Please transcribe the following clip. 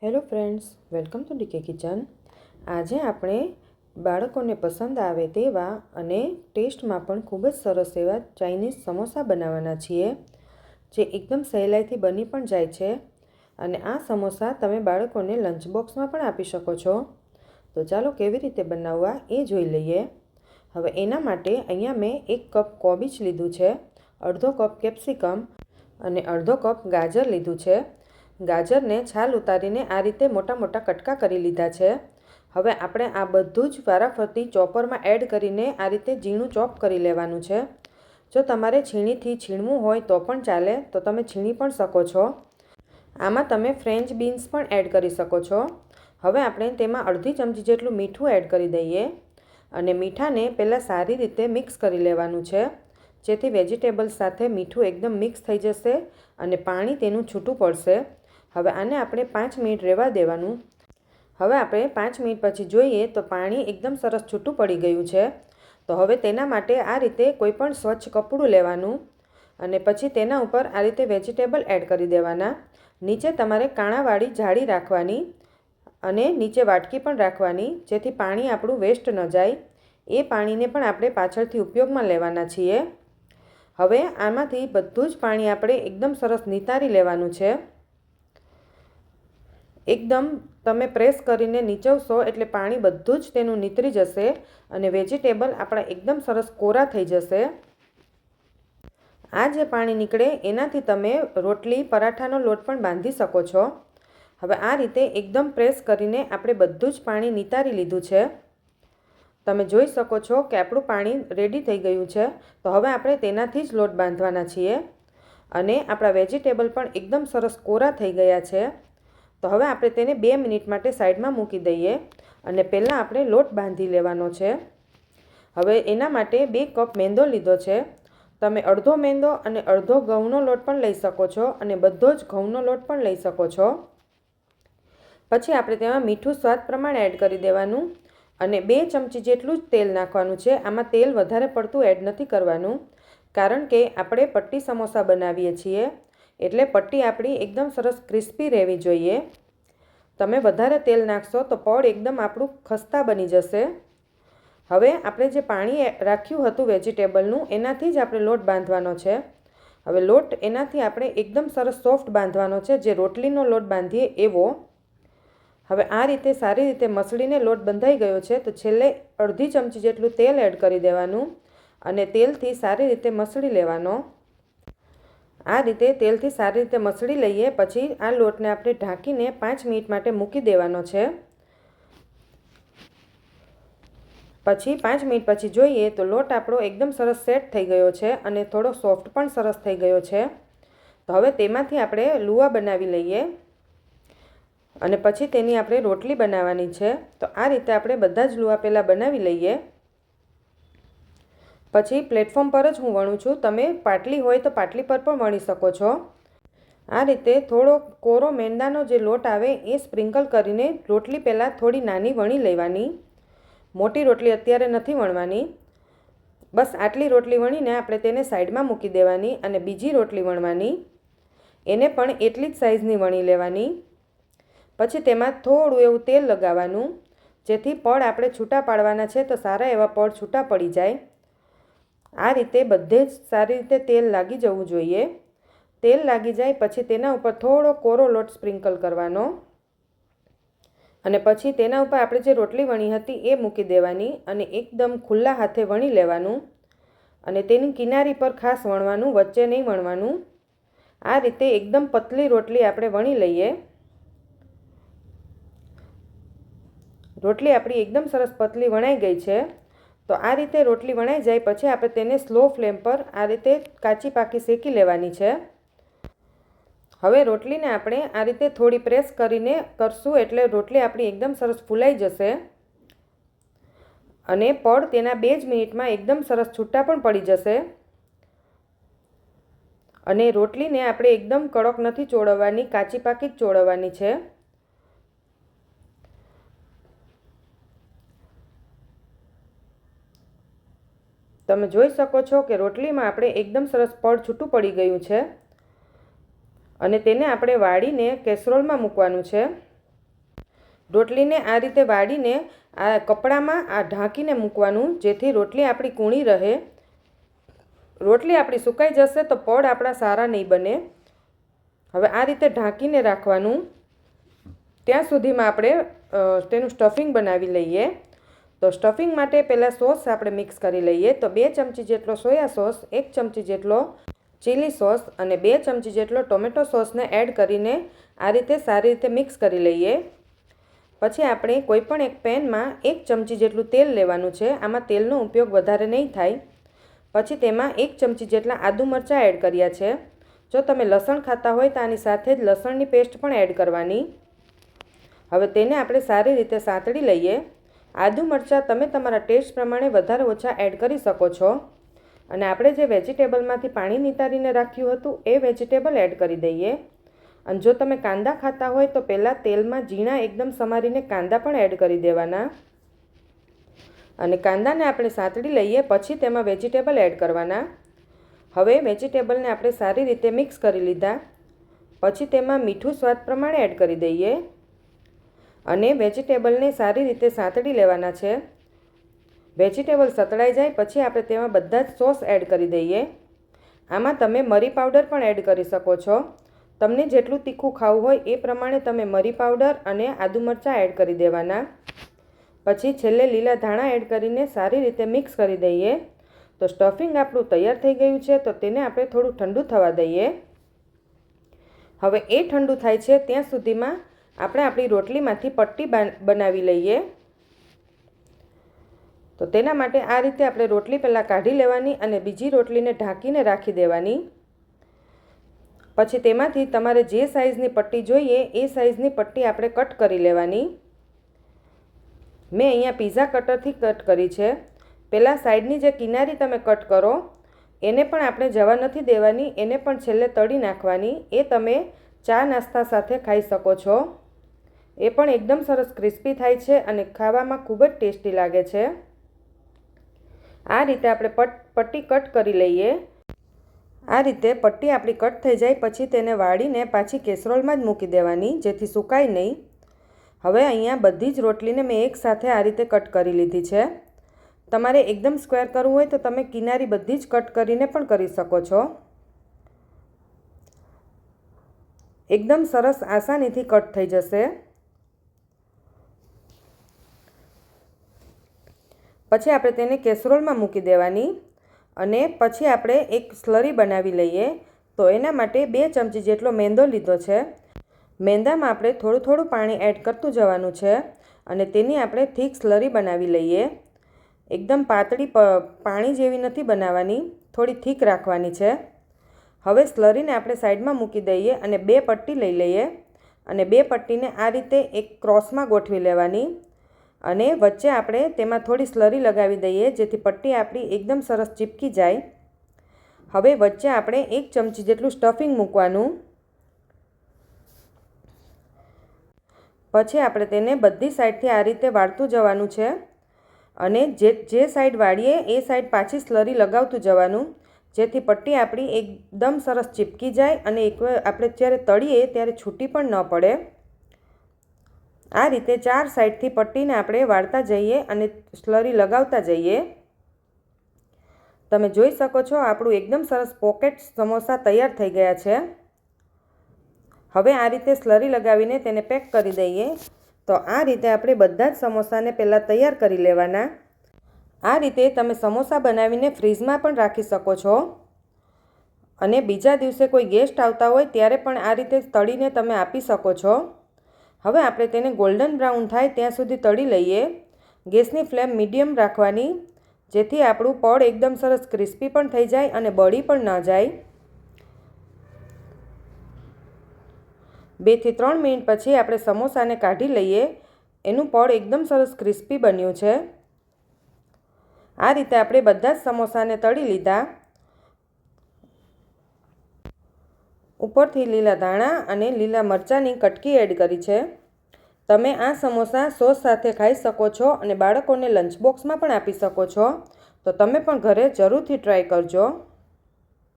Hello friends, welcome to DK kitchen. આજે આપણે બાળકોને પસંદ આવે તેવા અને ટેસ્ટમાં પણ ખૂબ જ સરસ એવા ચાઇનીઝ સમોસા બનાવવાના છીએ, જે એકદમ સહેલાઈથી બની પણ જાય છે. અને આ સમોસા તમે બાળકોને લંચ બોક્સમાં પણ આપી શકો છો. તો ચાલો કેવી રીતે બનાવવા એ જોઈ લઈએ. હવે એના માટે અહીંયા મેં 1 કપ કોબીજ લીધું છે, અડધો કપ કેપ્સિકમ અને અડધો કપ ગાજર લીધું છે. ગાજરને છાલ ઉતારીને આ રીતે મોટા મોટા કટકા કરી લીધા છે. હવે આપણે આ બધું જ વારાફરતી ચોપરમાં એડ કરીને આ રીતે ઝીણું ચોપ કરી લેવાનું છે. જો તમારે છીણીથી છીણવું હોય તો પણ ચાલે, તો તમે છીણી પણ શકો છો. આમાં તમે ફ્રેન્ચ બીન્સ પણ એડ કરી શકો છો. હવે આપણે તેમાં અડધી ચમચી જેટલું મીઠું એડ કરી દઈએ અને મીઠાને પહેલાં સારી રીતે મિક્સ કરી લેવાનું છે, જેથી વેજીટેબલ્સ સાથે મીઠું એકદમ મિક્સ થઈ જશે અને પાણી તેનું છૂટું પડશે. હવે આને આપણે 5 મિનિટ રહેવા દેવાનું. હવે આપણે 5 મિનિટ પછી જોઈએ તો પાણી એકદમ સરસ છૂટું પડી ગયું છે. તો હવે તેના માટે આ રીતે કોઈ પણ સ્વચ્છ કપડું લેવાનું અને પછી તેના ઉપર આ રીતે વેજીટેબલ એડ કરી દેવાના. નીચે તમારે કાણાવાળી જાળી રાખવાની અને નીચે વાટકી પણ રાખવાની, જેથી પાણી આપણું વેસ્ટ ન જાય. એ પાણીને પણ આપણે પાછળથી ઉપયોગમાં લેવાના છીએ. હવે આમાંથી બધું જ પાણી આપણે એકદમ સરસ નિતારી લેવાનું છે. એકદમ તમે પ્રેસ કરીને નીચવશો એટલે પાણી બધું જ તેનું નીતરી જશે અને વેજીટેબલ આપણા એકદમ સરસ કોરા થઈ જશે. આ જે પાણી નીકળે એનાથી તમે રોટલી પરાઠાનો લોટ પણ બાંધી શકો છો. હવે આ રીતે એકદમ પ્રેસ કરીને આપણે બધું જ પાણી નિતારી લીધું છે. તમે જોઈ શકો છો કે આપણું પાણી રેડી થઈ ગયું છે. તો હવે આપણે તેનાથી જ લોટ બાંધવાના છીએ અને આપણા વેજીટેબલ પણ એકદમ સરસ કોરા થઈ ગયા છે. તો હવે આપણે તેને 2 મિનિટ માટે સાઈડમાં મૂકી દઈએ અને પહેલાં આપણે લોટ બાંધી લેવાનો છે. હવે એના માટે 2 કપ મેંદો લીધો છે. તમે અડધો મેંદો અને અડધો ઘઉંનો લોટ પણ લઈ શકો છો અને બધો જ ઘઉંનો લોટ પણ લઈ શકો છો. પછી આપણે તેમાં મીઠું સ્વાદ પ્રમાણે એડ કરી દેવાનું અને 2 ચમચી જેટલું જ તેલ નાખવાનું છે. આમાં તેલ વધારે પડતું એડ નથી કરવાનું, કારણ કે આપણે પટ્ટી સમોસા બનાવીએ છીએ, એટલે પટ્ટી આપણી એકદમ સરસ ક્રિસ્પી રહેવી જોઈએ. તમે વધારે તેલ નાખશો તો પડ એકદમ આપણું ખસ્તા બની જશે. હવે આપણે જે પાણી રાખ્યું હતું વેજીટેબલનું, એનાથી જ આપણે લોટ બાંધવાનો છે. હવે લોટ એનાથી આપણે એકદમ સરસ સોફ્ટ બાંધવાનો છે, જે રોટલીનો લોટ બાંધીએ એવો. હવે આ રીતે સારી રીતે મસળીને લોટ બંધાઈ ગયો છે. તો છેલ્લે અડધી ચમચી જેટલું તેલ એડ કરી દેવાનું અને તેલથી સારી રીતે મસળી લેવાનો. આ રીતે તેલથી સારી રીતે મસળી લઈએ પછી આ લોટને આપણે ઢાંકીને 5 મિનિટ માટે મૂકી દેવાનો છે. પછી 5 મિનિટ પછી જોઈએ તો લોટ આપણો એકદમ સરસ સેટ થઈ ગયો છે અને થોડો સોફ્ટ પણ સરસ થઈ ગયો છે. તો હવે તેમાંથી આપણે લુઆ બનાવી લઈએ અને પછી તેની આપણે રોટલી બનાવવાની છે. તો આ રીતે આપણે બધા જ લુઆ પહેલાં બનાવી લઈએ. પછી પ્લેટફોર્મ પર જ હું વણું છું. તમે પાટલી હોય તો પાટલી પર પણ વણી શકો છો. આ રીતે થોડો કોરો મેંદાનો જે લોટ આવે એ સ્પ્રિંકલ કરીને રોટલી પહેલાં થોડી નાની વણી લેવાની. મોટી રોટલી અત્યારે નથી વણવાની. બસ આટલી રોટલી વણીને આપણે તેને સાઈડમાં મૂકી દેવાની અને બીજી રોટલી વણવાની. એને પણ એટલી જ સાઇઝની વણી લેવાની. પછી તેમાં થોડું એવું તેલ લગાવવાનું, જેથી પડ આપણે છૂટા પાડવાના છે તો સારા એવા પડ છૂટા પડી જાય. આ રીતે બધે જ સારી રીતે તેલ લાગી જવું જોઈએ. તેલ લાગી જાય પછી તેના ઉપર થોડો કોરો લોટ સ્પ્રિંકલ કરવાનો અને પછી તેના ઉપર આપણે જે રોટલી વણી હતી એ મૂકી દેવાની અને એકદમ ખુલ્લા હાથે વણી લેવાનું અને તેની કિનારી પર ખાસ વણવાનું, વચ્ચે નહીં વણવાનું. આ રીતે એકદમ પતલી રોટલી આપણે વણી લઈએ. રોટલી આપણી એકદમ સરસ પતલી વણાઈ ગઈ છે. તો આ રીતે રોટલી વણાઈ જાય પછી આપણે તેને સ્લો ફ્લેમ પર આ રીતે કાચી પાકી શેકી લેવાની છે. હવે રોટલીને આપણે આ રીતે થોડી પ્રેસ કરીને કરશું એટલે રોટલી આપણી એકદમ સરસ ફૂલાઈ જશે અને પડ તેના 2 જ મિનિટમાં એકદમ સરસ છૂટા પણ પડી જશે. અને રોટલીને આપણે એકદમ કડક નથી ચોળવવાની, કાચી પાકી જ ચોળવવાની છે. તમે જોઈ શકો છો કે રોટલીમાં આપણે એકદમ સરસ પડ છૂટું પડી ગયું છે અને તેને આપણે વાળીને કેસરોલમાં મૂકવાનું છે. રોટલીને આ રીતે વાળીને આ કપડામાં આ ઢાંકીને મૂકવાનું, જેથી રોટલી આપણી કૂણી રહે. રોટલી આપણી સુકાઈ જશે તો પડ આપણા સારા નહીં બને. હવે આ રીતે ઢાંકીને રાખવાનું. ત્યાં સુધીમાં આપણે તેનું સ્ટફિંગ બનાવી લઈએ. તો સ્ટફિંગ માટે પહેલાં સોસ આપણે મિક્સ કરી લઈએ. તો 2 ચમચી જેટલો સોયા સોસ, 1 ચમચી જેટલો ચીલી સોસ અને 2 ચમચી જેટલો ટોમેટો સોસને એડ કરીને આ રીતે સારી રીતે મિક્સ કરી લઈએ. પછી આપણે કોઈપણ એક પેનમાં 1 ચમચી જેટલું તેલ લેવાનું છે. આમાં તેલનો ઉપયોગ વધારે નહીં થાય. પછી તેમાં 1 ચમચી જેટલા આદુ મરચાં એડ કર્યા છે. જો તમે લસણ ખાતા હોય તો આની સાથે જ લસણની પેસ્ટ પણ એડ કરવાની. હવે તેને આપણે સારી રીતે સાંતળી લઈએ. આદુ મરચાં તમે તમારા ટેસ્ટ પ્રમાણે વધારે ઓછા એડ કરી શકો છો. અને આપણે જે વેજીટેબલમાંથી પાણી નિતારીને રાખ્યું હતું એ વેજીટેબલ એડ કરી દઈએ. અને જો તમે કાંદા ખાતા હોય તો પહેલાં તેલમાં ઝીણા એકદમ સમારીને કાંદા પણ એડ કરી દેવાના. અને કાંદાને આપણે સાંતળી લઈએ, પછી તેમાં વેજીટેબલ એડ કરવાના. હવે વેજીટેબલને આપણે સારી રીતે મિક્સ કરી લીધા. પછી તેમાં મીઠું સ્વાદ પ્રમાણે એડ કરી દઈએ અને વેજીટેબલને સારી રીતે સાંતળી લેવાના છે. વેજીટેબલ સતળાઈ જાય પછી આપણે તેમાં બધા જ સોસ એડ કરી દઈએ. આમાં તમે મરી પાવડર પણ એડ કરી શકો છો. તમને જેટલું તીખું ખાવું હોય એ પ્રમાણે તમે મરી પાવડર અને આદુ મરચાં એડ કરી દેવાના. પછી છેલ્લે લીલા ધાણા એડ કરીને સારી રીતે મિક્સ કરી દઈએ. તો સ્ટફિંગ આપણું તૈયાર થઈ ગયું છે. તો તેને આપણે થોડું ઠંડુ થવા દઈએ. હવે એ ઠંડુ થાય છે ત્યાં સુધીમાં આપણે આપણી રોટલીમાંથી પટ્ટી બનાવી લઈએ. તો તેના માટે આ રીતે આપણે રોટલી પહેલાં કાઢી લેવાની અને બીજી રોટલીને ઢાંકીને રાખી દેવાની. પછી તેમાંથી તમારે જે સાઇઝની પટ્ટી જોઈએ એ સાઇઝની પટ્ટી આપણે કટ કરી લેવાની. મેં અહીંયા પીઝા કટરથી કટ કરી છે. પહેલાં સાઈડની જે કિનારી તમે કટ કરો એને પણ આપણે જવા નથી દેવાની, એને પણ છેલ્લે તળી નાખવાની. એ તમે ચા નાસ્તા સાથે ખાઈ શકો છો. એ પણ એકદમ સરસ ક્રિસ્પી થાય છે અને ખાવામાં ખૂબ જ ટેસ્ટી લાગે છે. આ રીતે આપણે પટ્ટી કટ કરી લઈએ. આ રીતે પટ્ટી આપણી કટ થઈ જાય પછી તેને વાળીને પાછી કેસરોલમાં જ મૂકી દેવાની, જેથી સુકાય નહીં. હવે અહીંયા બધી જ રોટલીને મેં એકસાથે આ રીતે કટ કરી લીધી છે. તમારે એકદમ સ્ક્વેર કરવું હોય તો તમે કિનારી બધી જ કટ કરીને પણ કરી શકો છો. એકદમ સરસ આસાનીથી કટ થઈ જશે. પછી આપણે તેને કેસરોલમાં મૂકી દેવાની અને પછી આપણે એક સ્લરી બનાવી લઈએ. તો એના માટે 2 ચમચી જેટલો મેંદો લીધો છે. મેંદામાં આપણે થોડું થોડું પાણી એડ કરતું જવાનું છે અને તેની આપણે થીક સ્લરી બનાવી લઈએ. એકદમ પાતળી પાણી જેવી નથી બનાવવાની, થોડી થીક રાખવાની છે. હવે સ્લરીને આપણે સાઈડમાં મૂકી દઈએ અને 2 પટ્ટી લઈ લઈએ અને 2 પટ્ટીને આ રીતે એક ક્રોસમાં ગોઠવી લેવાની અને વચ્ચે આપણે તેમાં થોડી સ્લરી લગાવી દઈએ, જેથી પટ્ટી આપણી એકદમ સરસ ચીપકી જાય. હવે વચ્ચે આપણે 1 ચમચી જેટલું સ્ટફિંગ મૂકવાનું. પછી આપણે તેને બધી સાઈડથી આ રીતે વાળતું જવાનું છે અને જે સાઈડ વાળીએ એ સાઈડ પાછી સ્લરી લગાવતું જવાનું, જેથી પટ્ટી આપણી એકદમ સરસ ચીપકી જાય અને આપણે જ્યારે તળીએ ત્યારે છૂટી પણ ન પડે. આ રીતે 4 સાઈડથી પટ્ટીને આપણે વાળતા જઈએ અને સ્લરી લગાવતા જઈએ. તમે જોઈ શકો છો આપણું એકદમ સરસ પોકેટ સમોસા તૈયાર થઈ ગયા છે. હવે આ રીતે સ્લરી લગાવીને તેને પેક કરી દઈએ. તો આ રીતે આપણે બધા જ સમોસાને પહેલાં તૈયાર કરી લેવાના. આ રીતે તમે સમોસા બનાવીને ફ્રીઝમાં પણ રાખી શકો છો અને બીજા દિવસે કોઈ ગેસ્ટ આવતા હોય ત્યારે પણ આ રીતે તળીને તમે આપી શકો છો. હવે આપણે તેને ગોલ્ડન બ્રાઉન થાય ત્યાં સુધી તળી લઈએ. ગેસની ફ્લેમ મીડિયમ રાખવાની, જેથી આપણું પડ એકદમ સરસ ક્રિસ્પી પણ થઈ જાય અને બળી પણ ન જાય. 2 થી 3 મિનિટ પછી આપણે સમોસાને કાઢી લઈએ. એનું પડ એકદમ સરસ ક્રિસ્પી બન્યું છે. આ રીતે આપણે બધા જ સમોસાને તળી લીધા. ઉપરથી લીલા ધાણા અને લીલા મરચાંની કટકી એડ કરી છે. તમે આ સમોસા સોસ સાથે ખાઈ શકો છો અને બાળકોને લંચ બોક્સમાં પણ આપી શકો છો. તો તમે પણ ઘરે જરૂરથી ટ્રાય કરજો.